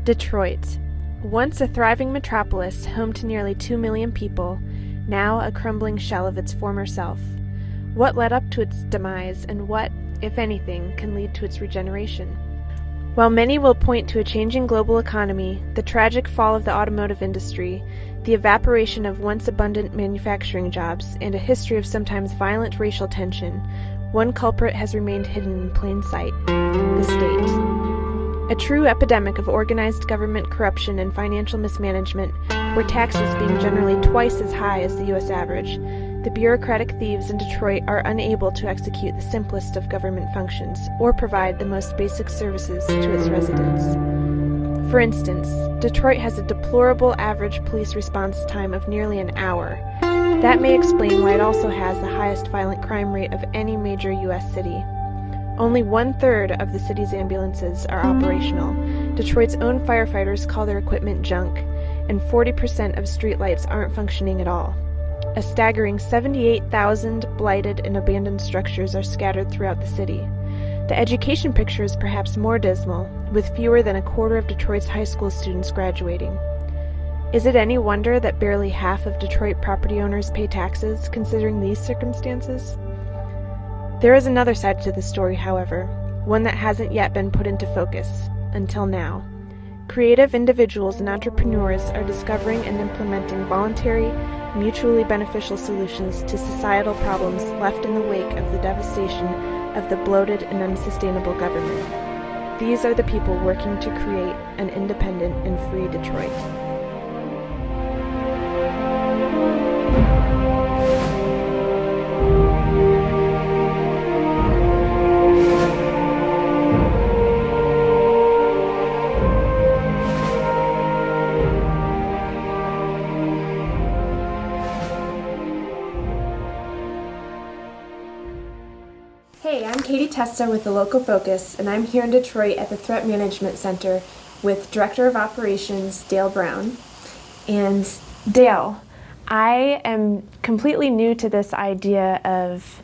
Detroit. Once a thriving metropolis home to nearly 2 million people, now a crumbling shell of its former self. What led up to its demise, and what, if anything, can lead to its regeneration? While many will point to a changing global economy, the tragic fall of the automotive industry, the evaporation of once abundant manufacturing jobs, and a history of sometimes violent racial tension, one culprit has remained hidden in plain sight: the state. A true epidemic of organized government corruption and financial mismanagement, where taxes being generally twice as high as the U.S. average, the bureaucratic thieves in Detroit are unable to execute the simplest of government functions or provide the most basic services to its residents. For instance, Detroit has a deplorable average police response time of nearly an hour. That may explain why it also has the highest violent crime rate of any major U.S. city. Only 1/3 of the city's ambulances are operational. Detroit's own firefighters call their equipment junk, and 40% of streetlights aren't functioning at all. A staggering 78,000 blighted and abandoned structures are scattered throughout the city. The education picture is perhaps more dismal, with fewer than a quarter of Detroit's high school students graduating. Is it any wonder that barely half of Detroit property owners pay taxes, considering these circumstances? There is another side to the story, however, one that hasn't yet been put into focus, until now. Creative individuals and entrepreneurs are discovering and implementing voluntary, mutually beneficial solutions to societal problems left in the wake of the devastation of the bloated and unsustainable government. These are the people working to create an independent and free Detroit. Hey, I'm Testa with the Local Focus, and I'm here in Detroit at the Threat Management Center with Director of Operations Dale Brown. And Dale, I am completely new to this idea of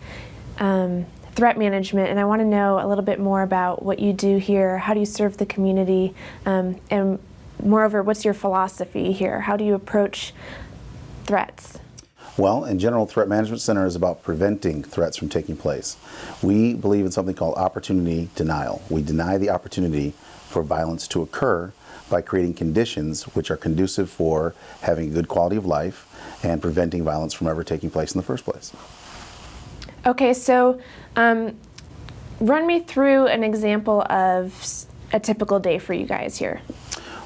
threat management, and I want to know a little bit more about what you do here. How do you serve the community? And moreover, what's your philosophy here? How do you approach threats? Well, in general, Threat Management Center is about preventing threats from taking place. We believe in something called opportunity denial. We deny the opportunity for violence to occur by creating conditions which are conducive for having a good quality of life and preventing violence from ever taking place in the first place. Okay, so run me through an example of a typical day for you guys here.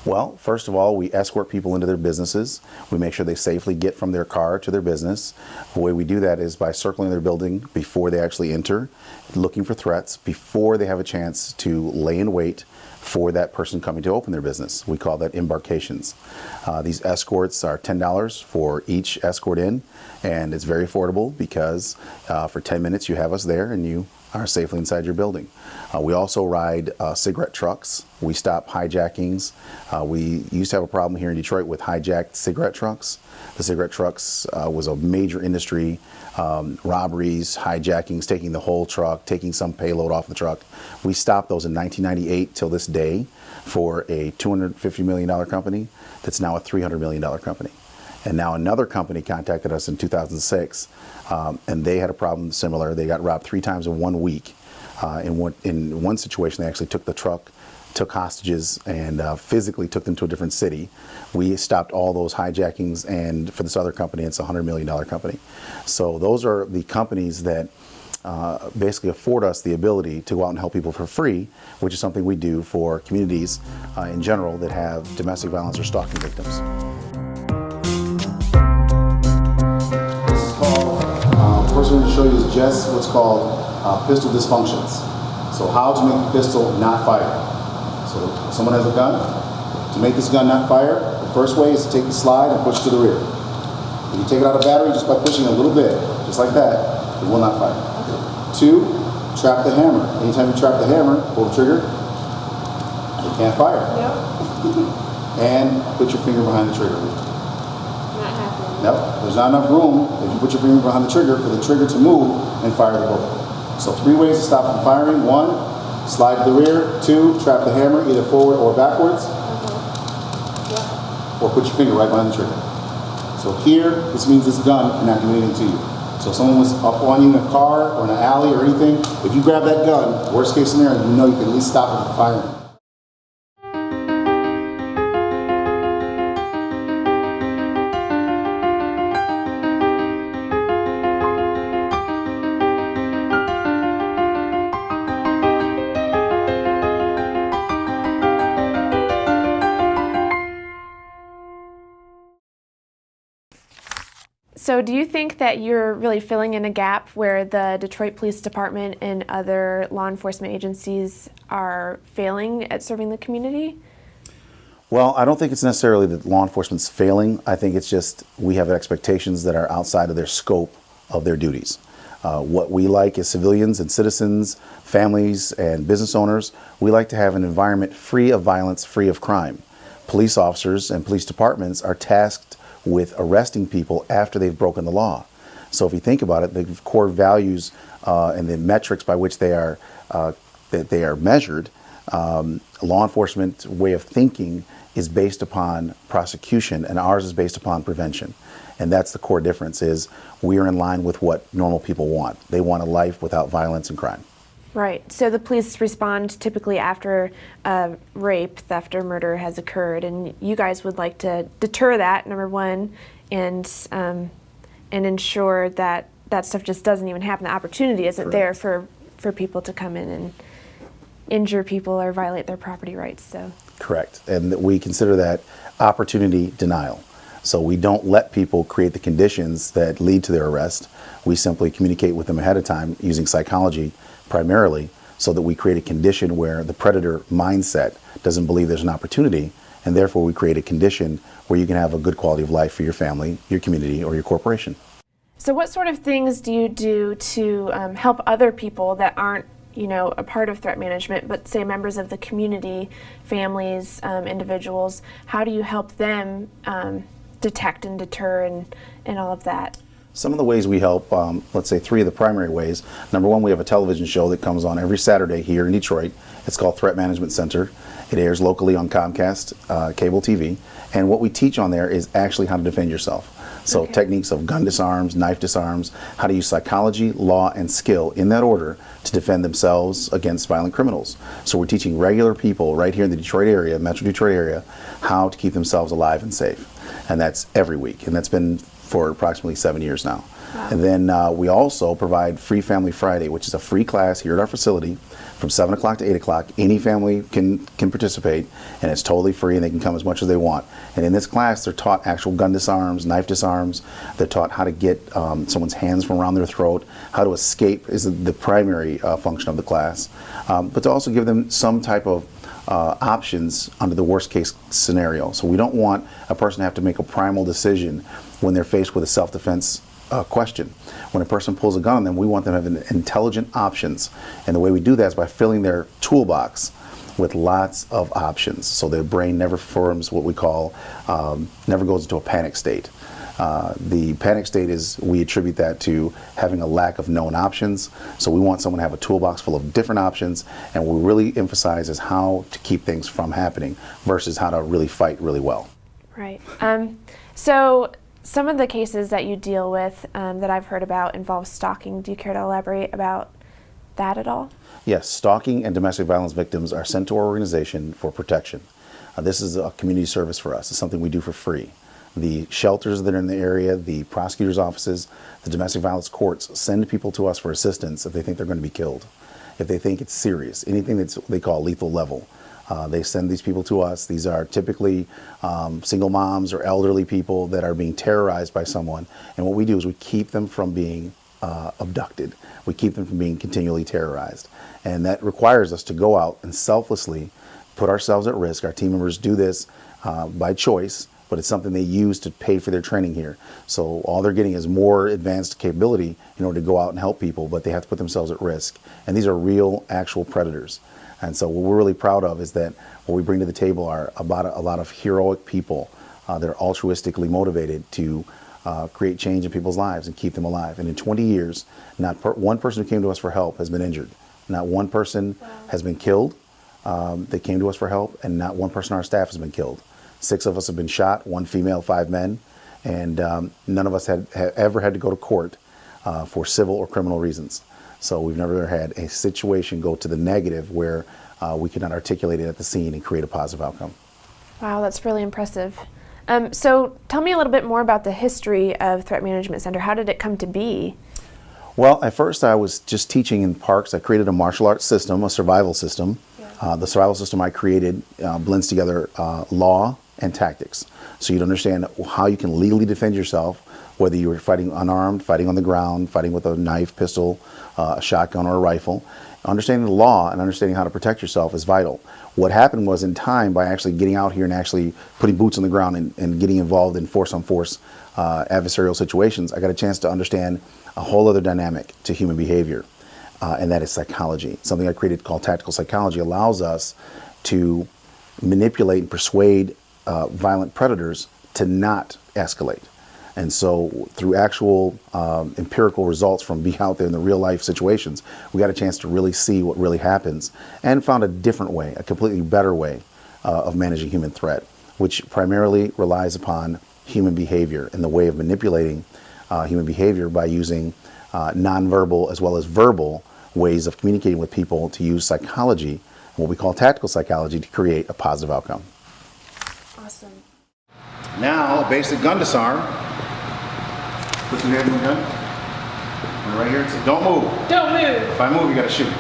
Well, first of all, we escort people into their businesses. We make sure they safely get from their car to their business. The way we do that is by circling their building before they actually enter, looking for threats before they have a chance to lay in wait for that person coming to open their business. We call that embarkations. These escorts are $10 for each escort in, and it's very affordable because for 10 minutes you have us there and you are safely inside your building. We also ride cigarette trucks. We stop hijackings. We used to have a problem here in Detroit with hijacked cigarette trucks. The cigarette trucks was a major industry, robberies, hijackings, taking the whole truck, taking some payload off the truck. We stopped those in 1998 till this day for a $250 million company that's now a $300 million company. And now another company contacted us in 2006, and they had a problem similar. They got robbed 3 times in 1 week. In one situation, they actually took the truck, took hostages, and physically took them to a different city. We stopped all those hijackings, and for this other company, it's a $100 million company. So those are the companies that basically afford us the ability to go out and help people for free, which is something we do for communities in general that have domestic violence or stalking victims. First I'm going to show you is just what's called pistol dysfunctions. So how to make the pistol not fire. So if someone has a gun, to make this gun not fire, the first way is to take the slide and push to the rear. If you take it out of battery just by pushing a little bit, just like that, it will not fire. 2, trap the hammer. Anytime you trap the hammer, pull the trigger, it can't fire. Yep. And put your finger behind the trigger. Nope, there's not enough room if you put your finger behind the trigger for the trigger to move and fire the bullet. So 3 ways to stop from firing. 1, slide to the rear. 2, trap the hammer either forward or backwards. put your finger right behind the trigger. So here, this means this gun cannot do anything to you. So if someone was up on you in a car or in an alley or anything, if you grab that gun, worst case scenario, you know you can at least stop it from firing. So do you think that you're really filling in a gap where the Detroit Police Department and other law enforcement agencies are failing at serving the community? Well, I don't think it's necessarily that law enforcement's failing. I think it's just we have expectations that are outside of their scope of their duties. What we like as civilians and citizens, families and business owners, we like to have an environment free of violence, free of crime. Police officers and police departments are tasked with arresting people after they've broken the law. So if you think about it, the core values and the metrics by which they are measured, law enforcement way of thinking is based upon prosecution, and ours is based upon prevention. And that's the core difference, is we are in line with what normal people want. They want a life without violence and crime. Right. So the police respond typically after rape, theft, or murder has occurred, and you guys would like to deter that, number one, and ensure that that stuff just doesn't even happen. The opportunity isn't there for people to come in and injure people or violate their property rights. So. Correct. And we consider that opportunity denial. So we don't let people create the conditions that lead to their arrest. We simply communicate with them ahead of time using psychology primarily, so that we create a condition where the predator mindset doesn't believe there's an opportunity, and therefore we create a condition where you can have a good quality of life for your family, your community, or your corporation. So what sort of things do you do to help other people that aren't, a part of threat management, but say members of the community, families, individuals? How do you help them detect and deter and all of that? Some of the ways we help, let's say three of the primary ways. Number one, we have a television show that comes on every Saturday here in Detroit. It's called Threat Management Center. It airs locally on Comcast cable TV. And what we teach on there is actually how to defend yourself. So techniques of gun disarms, knife disarms, how to use psychology, law, and skill in that order to defend themselves against violent criminals. So we're teaching regular people right here in the Detroit area, Metro Detroit area, how to keep themselves alive and safe. And that's every week. And that's been for approximately 7 years now. Wow. And then we also provide Free Family Friday, which is a free class here at our facility from 7 o'clock to 8 o'clock. Any family can participate, and it's totally free, and they can come as much as they want. And in this class, they're taught actual gun disarms, knife disarms. They're taught how to get someone's hands from around their throat. How to escape is the primary function of the class. But to also give them some type of options under the worst case scenario. So we don't want a person to have to make a primal decision when they're faced with a self-defense question. When a person pulls a gun on them, we want them to have intelligent options. And the way we do that is by filling their toolbox with lots of options. So their brain never forms what we call, never goes into a panic state. The panic state is, we attribute that to having a lack of known options. So we want someone to have a toolbox full of different options, and what we really emphasize is how to keep things from happening versus how to really fight really well. Right. So some of the cases that you deal with that I've heard about involve stalking. Do you care to elaborate about that at all? Yes, stalking and domestic violence victims are sent to our organization for protection. This is a community service for us. It's something we do for free. The shelters that are in the area, the prosecutor's offices, the domestic violence courts send people to us for assistance if they think they're going to be killed, if they think it's serious, anything that they call lethal level. They send these people to us. These are typically single moms or elderly people that are being terrorized by someone. And what we do is we keep them from being abducted. We keep them from being continually terrorized. And that requires us to go out and selflessly put ourselves at risk. Our team members do this by choice, but it's something they use to pay for their training here. So all they're getting is more advanced capability in order to go out and help people, but they have to put themselves at risk. And these are real, actual predators. And so what we're really proud of is that what we bring to the table are about a lot of heroic people that are altruistically motivated to create change in people's lives and keep them alive. And in 20 years, not one person who came to us for help has been injured. Not one person has been killed that came to us for help, and not one person on our staff has been killed. 6 of us have been shot, 1 female, 5 men, and none of us had ever had to go to court for civil or criminal reasons. So we've never had a situation go to the negative where we could not articulate it at the scene and create a positive outcome. Wow, that's really impressive. So tell me a little bit more about the history of Threat Management Center. How did it come to be? Well, at first I was just teaching in parks. I created a martial arts system, a survival system. The survival system I created blends together law and tactics. So you'd understand how you can legally defend yourself, whether you were fighting unarmed, fighting on the ground, fighting with a knife, pistol, a shotgun, or a rifle. Understanding the law and understanding how to protect yourself is vital. What happened was, in time, by actually getting out here and actually putting boots on the ground and getting involved in force-on-force adversarial situations, I got a chance to understand a whole other dynamic to human behavior, and that is psychology. Something I created called tactical psychology allows us to manipulate and persuade violent predators to not escalate. And so through actual empirical results from being out there in the real life situations, we got a chance to really see what really happens and found a different way, a completely better way of managing human threat, which primarily relies upon human behavior and the way of manipulating human behavior by using nonverbal as well as verbal ways of communicating with people to use psychology, what we call tactical psychology, to create a positive outcome. Awesome. Now, basic gun disarm. Put your hand in the gun. And right here, it says, don't move. Don't move. If I move, you gotta shoot.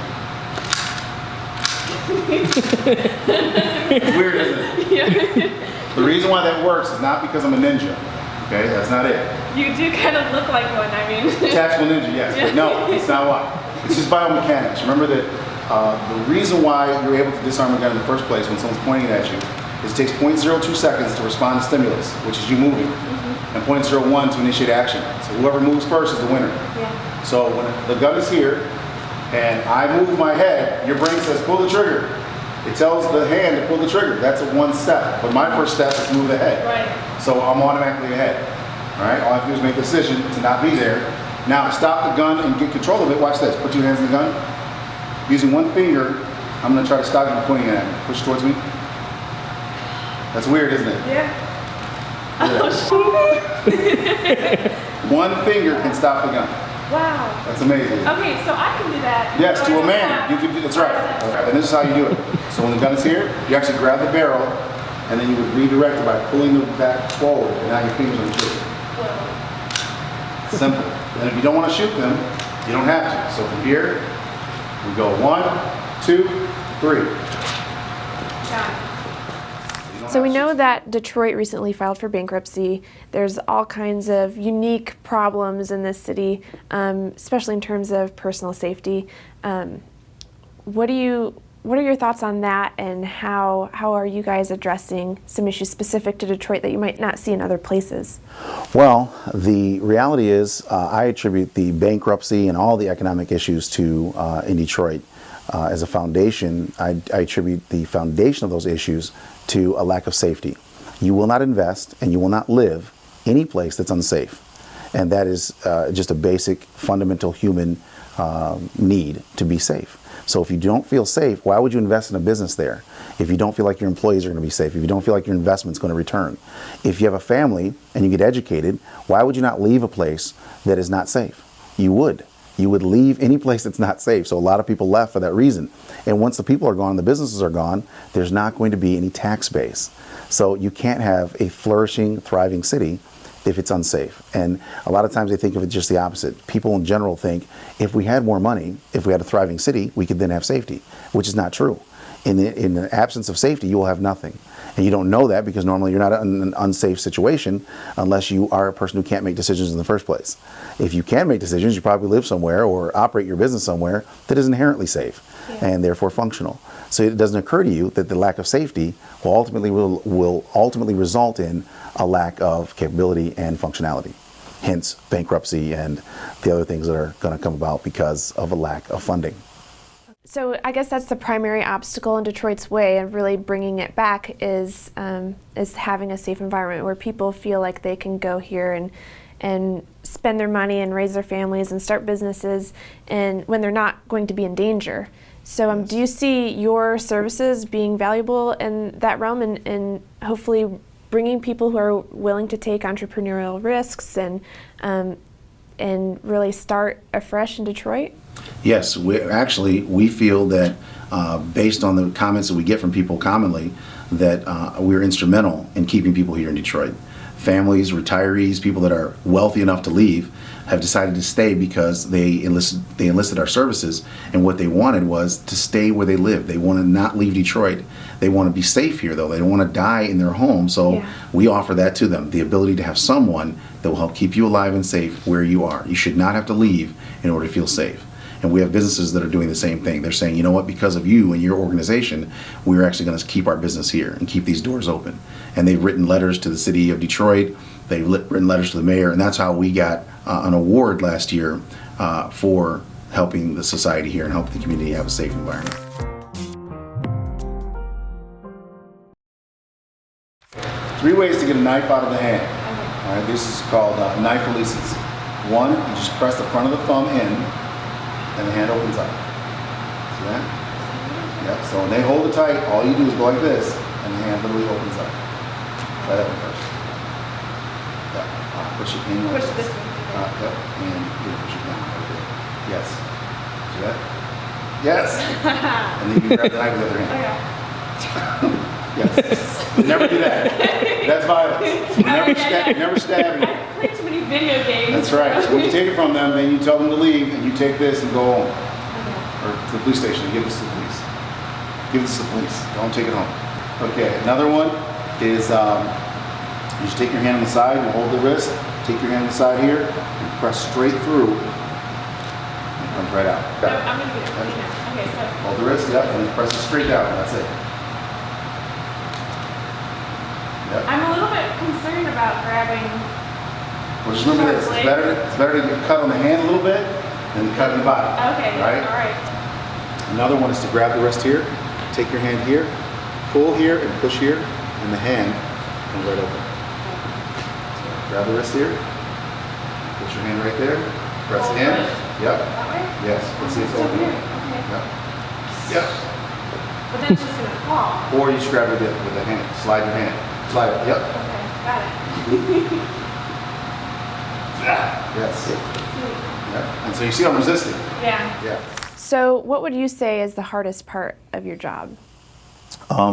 It's weird, isn't it? Yeah. The reason why that works is not because I'm a ninja. Okay, that's not it. You do kind of look like one, I mean. Tactical ninja, yes, but no, it's not why. It's just biomechanics. Remember that the reason why you're able to disarm a gun in the first place when someone's pointing it at you is it takes 0.02 seconds to respond to stimulus, which is you moving, and 0.01 to initiate action. So whoever moves first is the winner. Yeah. So when the gun is here and I move my head, your brain says pull the trigger. It tells the hand to pull the trigger. That's a one step. But my first step is move the head. Right. So I'm automatically ahead. All right. All I have to do is make a decision to not be there. Now stop the gun and get control of it. Watch this. Put 2 hands in the gun. Using 1 finger, I'm going to try to stop you from pointing it at me. Push towards me. That's weird, isn't it? Yeah. Oh, shoot. 1 finger can stop the gun. Wow. That's amazing. Okay, so I can do that. Yes, to a man. You can do, that's right. And this is how you do it. So when the gun is here, you actually grab the barrel, and then you would redirect it by pulling the back forward, and now your fingers on the trigger. Simple. And if you don't want to shoot them, you don't have to. So from here, we go 1, 2, 3. So we know that Detroit recently filed for bankruptcy. There's all kinds of unique problems in this city, especially in terms of personal safety. What are your thoughts on that, and how are you guys addressing some issues specific to Detroit that you might not see in other places? Well, the reality is I attribute the bankruptcy and all the economic issues to in Detroit. As a foundation, I attribute the foundation of those issues to a lack of safety. You will not invest and you will not live any place that's unsafe. And that is just a basic, fundamental human need to be safe. So if you don't feel safe, why would you invest in a business there? If you don't feel like your employees are going to be safe, if you don't feel like your investment's going to return. If you have a family and you get educated, why would you not leave a place that is not safe? You would. You would leave any place that's not safe. So a lot of people left for that reason. And once the people are gone, the businesses are gone, there's not going to be any tax base. So you can't have a flourishing, thriving city if it's unsafe. And a lot of times they think of it just the opposite. People in general think if we had more money, if we had a thriving city, we could then have safety, which is not true. In the absence of safety, you will have nothing. And you don't know that because normally you're not in an unsafe situation unless you are a person who can't make decisions in the first place. If you can make decisions, you probably live somewhere or operate your business somewhere that is inherently safe and therefore functional. So it doesn't occur to you that the lack of safety will ultimately result in a lack of capability and functionality. Hence bankruptcy and the other things that are going to come about because of a lack of funding. So I guess that's the primary obstacle in Detroit's way of really bringing it back is having a safe environment where people feel like they can go here and spend their money and raise their families and start businesses, and when they're not going to be in danger. So do you see your services being valuable in that realm and hopefully bringing people who are willing to take entrepreneurial risks and really start afresh in Detroit? Yes, we feel that based on the comments that we get from people commonly, that we're instrumental in keeping people here in Detroit. Families, retirees, people that are wealthy enough to leave have decided to stay because they enlisted our services, and what they wanted was to stay where they live. They want to not leave Detroit. They want to be safe here, though. They don't want to die in their home, so we offer that to them, the ability to have someone that will help keep you alive and safe where you are. You should not have to leave in order to feel safe. And we have businesses that are doing the same thing. They're saying, you know what, because of you and your organization, we're actually going to keep our business here and keep these doors open. And they've written letters to the city of Detroit. They've written letters to the mayor, and that's how we got an award last year for helping the society here and helping the community have a safe environment. Three ways to get a knife out of the hand. All right, this is called knife releases. One, you just press the front of the thumb in, and the hand opens up. See that? Yep, so when they hold it tight, all you do is go like this, and the hand literally opens up. Try that one first. Yeah, push it in like Push this. this one. Yep, and here, push it down right there. Yes. See that? Yes! And then you grab the knife with the other hand. Yes. Never do that. That's violence. Never stab anyone. I play too many video games. That's right. So when you take it from them, then you tell them to leave, and you take this and go home. Or to the police station and give this to the police. Give this to the police. Don't take it home. Okay, another one is you just take your hand on the side, you hold the wrist, take your hand on the side here, and press straight through, and it comes right out. I'm going to get it. Okay, so. Hold the wrist, yep, and then press it straight down. That's it. Yep. I'm a little bit concerned about grabbing. Well, just remember this, it's better to get cut on the hand a little bit than cut in the body. Okay, right? all right. Another one is to grab the wrist here, take your hand here, pull here and push here, and the hand comes right open. So grab the wrist here, put your hand right there, press it in. Yep. That way? Yes, let's see it's open. Weird. Okay. Yep. Yep. But then it's just going to fall. Or you just grab it with the hand, slide your hand. Slide it, yep. Okay, got it. Yes. Yep. And so you see I'm resisting. Yeah. Yeah. So what would you say is the hardest part of your job?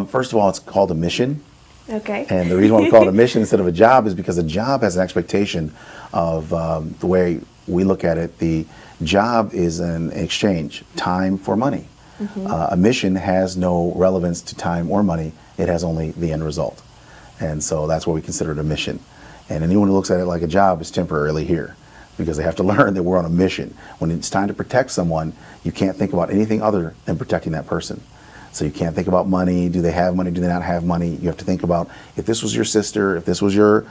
First of all, it's called a mission. Okay. And the reason why we call it a mission instead of a job is because a job has an expectation of the way we look at it. The job is an exchange, time for money. Mm-hmm. A mission has no relevance to time or money. It has only the end result. And so that's what we consider it a mission. And anyone who looks at it like a job is temporarily here because they have to learn that we're on a mission. When it's time to protect someone, you can't think about anything other than protecting that person. So you can't think about money. Do they have money? Do they not have money? You have to think about if this was your sister, if this was your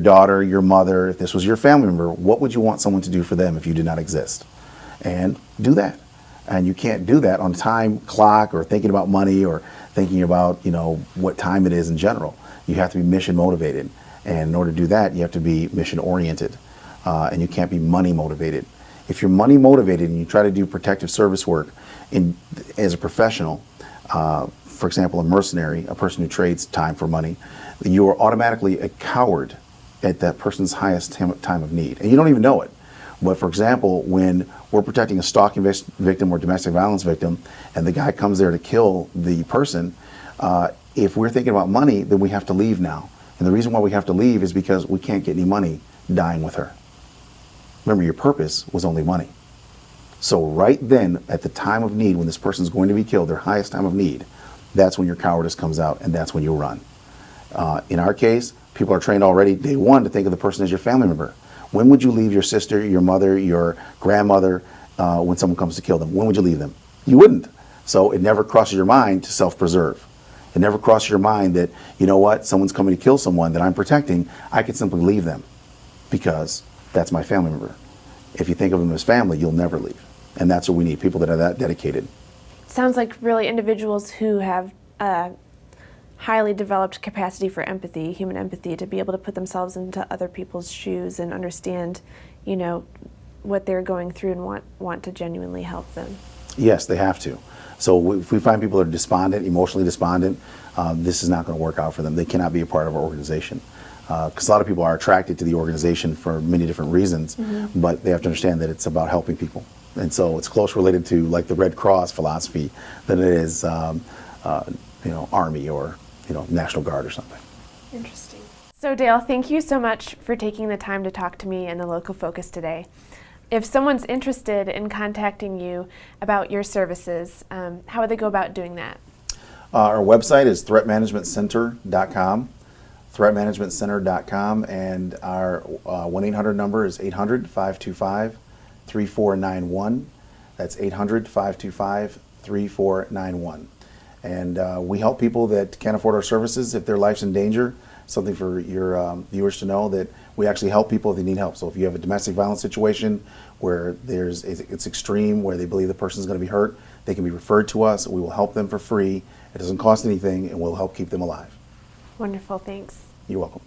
daughter, your mother, if this was your family member, what would you want someone to do for them if you did not exist? And do that. And you can't do that on a time clock or thinking about money or thinking about, what time it is in general. You have to be mission motivated. And in order to do that, you have to be mission oriented. And you can't be money motivated. If you're money motivated and you try to do protective service work as a professional, for example, a mercenary, a person who trades time for money, you are automatically a coward at that person's highest time of need. And you don't even know it. But for example, when we're protecting a stalking victim or domestic violence victim, and the guy comes there to kill the person, if we're thinking about money, then we have to leave now. And the reason why we have to leave is because we can't get any money dying with her. Remember, your purpose was only money. So right then, at the time of need, when this person's going to be killed, their highest time of need, that's when your cowardice comes out, and that's when you run. In our case, people are trained already, day one, to think of the person as your family member. When would you leave your sister, your mother, your grandmother, when someone comes to kill them? When would you leave them? You wouldn't. So it never crosses your mind to self-preserve. It never crosses your mind that, you know what, someone's coming to kill someone that I'm protecting, I could simply leave them because that's my family member. If you think of them as family, you'll never leave. And that's what we need, people that are that dedicated. Sounds like really individuals who have highly developed capacity for empathy, human empathy, to be able to put themselves into other people's shoes and understand, what they're going through and want to genuinely help them. Yes, they have to. So if we find people that are despondent, emotionally despondent, this is not going to work out for them. They cannot be a part of our organization. Because a lot of people are attracted to the organization for many different reasons, but they have to understand that it's about helping people. And so it's close related to like the Red Cross philosophy than it is, Army or, National Guard or something. Interesting. So Dale, thank you so much for taking the time to talk to me in the Local Focus today. If someone's interested in contacting you about your services, how would they go about doing that? Our website is threatmanagementcenter.com, threatmanagementcenter.com, and our 1-800 number is 800-525-3491. That's 800-525-3491. And we help people that can't afford our services if their life's in danger. Something for your viewers to know, that we actually help people if they need help. So if you have a domestic violence situation where it's extreme, where they believe the person's going to be hurt, they can be referred to us. We will help them for free. It doesn't cost anything, and we'll help keep them alive. Wonderful, thanks. You're welcome.